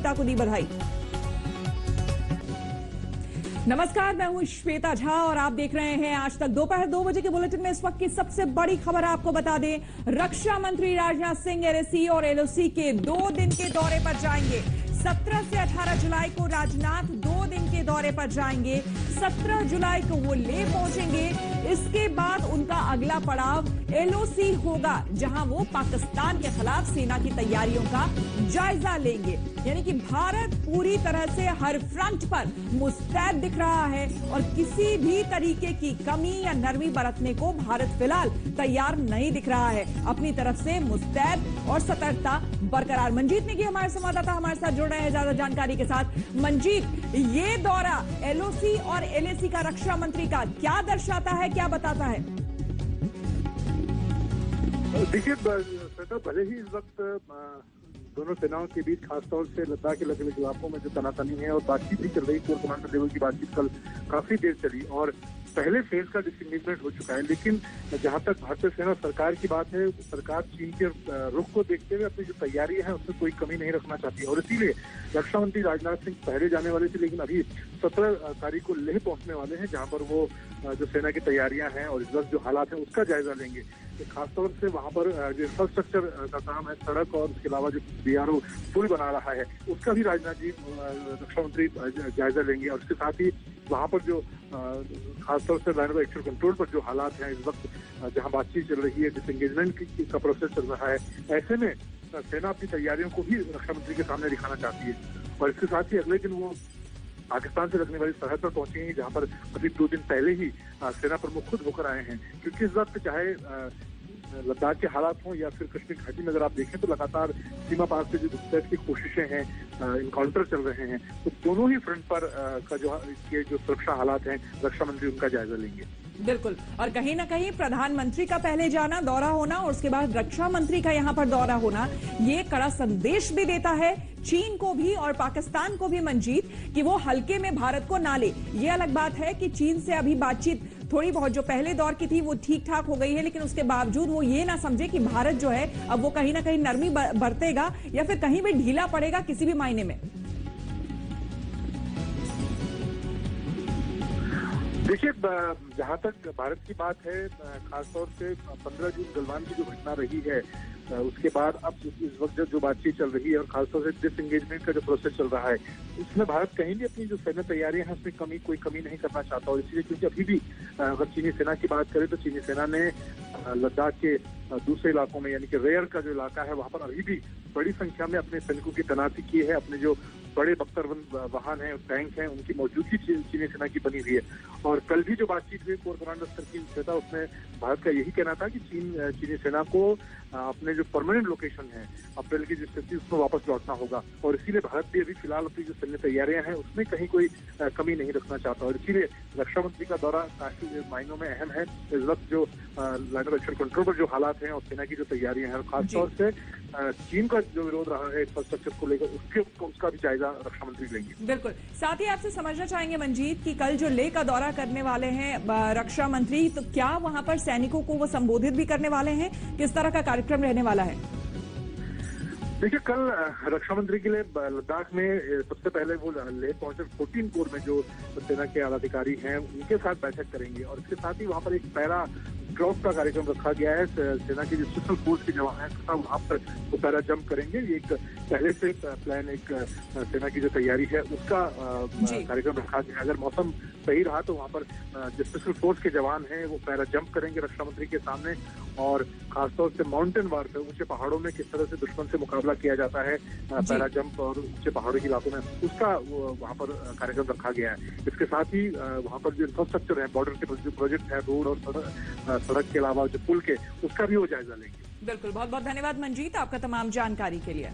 वीरता को दी बधाई। नमस्कार, मैं हूं श्वेता झा और आप देख रहे हैं आज तक। दोपहर 2 बजे के बुलेटिन में इस वक्त की सबसे बड़ी खबर आपको बता दें, रक्षा मंत्री राजनाथ सिंह एलएसी और एलओसी के 2 दिन के दौरे पर जाएंगे। 17 से 18 जुलाई को राजनाथ 2 दिन के दौरे पर जाएंगे। 17 जुलाई को वो लेह पहुंचेंगे। इसके बाद उनका अगला पड़ाव एलओसी होगा, जहां वो पाकिस्तान के खिलाफ सेना की तैयारियों का जायजा लेंगे। यानी कि भारत पूरी तरह से हर फ्रंट पर मुस्तैद दिख रहा है और किसी भी तरीके की कमी या नरमी बरतने को भारत फिलहाल तैयार नहीं दिख रहा है। अपनी तरफ से मुस्तैद और सतर्कता बरकरार। मंजीत नेगी हमारे संवाददाता हमारे साथ जुड़ रहे हैं ज्यादा जानकारी के साथ। मंजीत, ये दौरा एलओसी और एलएसी का रक्षा मंत्री का क्या दर्शाता है, क्या बताता है? देखिए, भले ही इस वक्त दोनों सेनाओं के बीच खासतौर से लद्दाख के अलग अलग इलाकों में जो तनातनी है और बातचीत भी चल रही, कोर कमांडर लेवल की बातचीत कल काफी देर चली और पहले फेज का डिसएंगेजमेंट हो चुका है। लेकिन जहां तक भारतीय सेना सरकार की बात है, सरकार चीन के रुख को देखते हुए अपनी जो तैयारी है उसमें कोई कमी नहीं रखना चाहती है और इसीलिए रक्षा मंत्री राजनाथ सिंह पहले जाने वाले थे, लेकिन अभी 17 तारीख को लेह पहुंचने वाले हैं, जहां पर वो जो सेना की तैयारियां हैं और इस वक्त जो हालात हैं उसका जायजा लेंगे। खासतौर से वहां पर जो इंफ्रास्ट्रक्चर का काम है, सड़क और उसके अलावा जो बीआरओ पुल बना रहा है, उसका भी राजनाथ जी रक्षा मंत्री जायजा लेंगे और इसके साथ ही वहां पर जो खासतौर से लाइन ऑफ एक्शन कंट्रोल पर जो हालात हैं इस वक्त, जहां बातचीत चल रही है, डिसएंगेजमेंट का प्रोसेस चल रहा है, ऐसे में सेना अपनी तैयारियों को भी रक्षा मंत्री के सामने दिखाना चाहती है और इसके साथ ही अगले दिन वो पाकिस्तान से लगने वाली सरहद पर पहुंचेंगे, जहां पर अभी 2 दिन पहले ही सेना प्रमुख खुद होकर आए हैं। क्योंकि इस वक्त चाहे लद्दाख के हालात हों या फिर कश्मीर घाटी में अगर आप देखें तो लगातार सीमा पार से जो घुसपैठ की कोशिशें हैं, इनकाउंटर चल रहे हैं, तो दोनों ही फ्रंट पर का जो सुरक्षा हालात हैं, रक्षा मंत्री उनका जायजा लेंगे। बिल्कुल, और कहीं ना कहीं प्रधानमंत्री का पहले जाना, दौरा होना और उसके बाद रक्षा मंत्री का यहां पर दौरा होना, ये कड़ा संदेश भी देता है चीन को भी और पाकिस्तान को भी मंजीत, कि वो हल्के में भारत को ना ले। ये अलग बात है कि चीन से अभी बातचीत थोड़ी बहुत जो पहले दौर की थी वो ठीक ठाक हो गई है, लेकिन उसके बावजूद वो ये ना समझे कि भारत जो है अब वो कहीं ना कहीं नरमी बरतेगा या फिर कहीं भी ढीला पड़ेगा किसी भी मायने में। देखिए, जहां तक भारत की बात है, खासतौर से 15 जून गलवान की जो घटना रही है, उसके बाद अब इस वक्त जो बातचीत चल रही है और खासतौर से डिसएंगेजमेंट का जो प्रोसेस चल रहा है, उसमें भारत कहीं भी अपनी जो सैन्य तैयारियां हैं उसमें कोई कमी नहीं करना चाहता और इसलिए क्योंकि अभी भी अगर चीनी सेना की बात करें तो चीनी सेना ने लद्दाख के दूसरे इलाकों में, यानी कि रेयर का जो इलाका है, वहां पर अभी भी बड़ी संख्या में अपने सैनिकों की तैनाती की है। अपने जो बड़े बख्तरबंद वाहन हैं, टैंक हैं, उनकी मौजूदगी चीनी सेना की बनी हुई है और कल भी जो बातचीत हुई कोर कमांडर स्तर की था, उसमें भारत का यही कहना था कि चीनी सेना को अपने जो परमानेंट लोकेशन है, अप्रैल की जो स्थिति, उसमें वापस लौटना होगा और इसीलिए भारत भी अभी फिलहाल अपनी जो सैन्य तैयारियां हैं उसमें कहीं कोई कमी नहीं रखना चाहता और इसीलिए रक्षा मंत्री का दौरा काफी मायनों में अहम है। इस वक्त जो लाइन ऑफ एक्शन कंट्रोल पर जो हालात हैं और सेना की जो तैयारियां हैं, खासतौर से चीन का जो विरोध रहा है इंफ्रास्ट्रक्चर को लेकर, उसका भी जायजा रक्षा मंत्री लेंगे। बिल्कुल, साथ ही आपसे समझना चाहेंगे मंजीत कि कल जो लेह का दौरा करने वाले हैं रक्षा मंत्री, तो क्या वहां पर सैनिकों को वो संबोधित भी करने वाले हैं? किस तरह का कार्यक्रम रहने वाला है? देखिए, कल रक्षा मंत्री के लिए लद्दाख में सबसे पहले वो लेह पहुंचे 14 कोर में जो सेना के आला अधिकारी हैं उनके साथ बैठक करेंगे और इसके साथ ही वहां पर एक पैरा ड्रॉप का कार्यक्रम रखा गया है। सेना की जो स्पेशल फोर्स के जवान हैं वहां पर वो पैरा जंप करेंगे। ये एक पहले से प्लान, एक सेना की जो तैयारी है उसका कार्यक्रम रखा गया। अगर मौसम सही रहा तो वहां पर जो स्पेशल फोर्स के जवान हैं वो पैरा जंप करेंगे रक्षा मंत्री के सामने और खासतौर से माउंटेन वारफेयर, ऊंचे पहाड़ों में किस तरह से दुश्मन से मुकाबला किया जाता है, पैरा जंप और ऊंचे पहाड़ों के इलाकों में, उसका वहां पर कार्यक्रम रखा गया है। इसके साथ ही वहां पर जो इंफ्रास्ट्रक्चर है, बॉर्डर के जो प्रोजेक्ट है, रोड और सड़क के अलावा जो पुल के, उसका भी वो जायजा लेंगे। बिल्कुल, बहुत बहुत धन्यवाद मंजीत आपका तमाम जानकारी के लिए।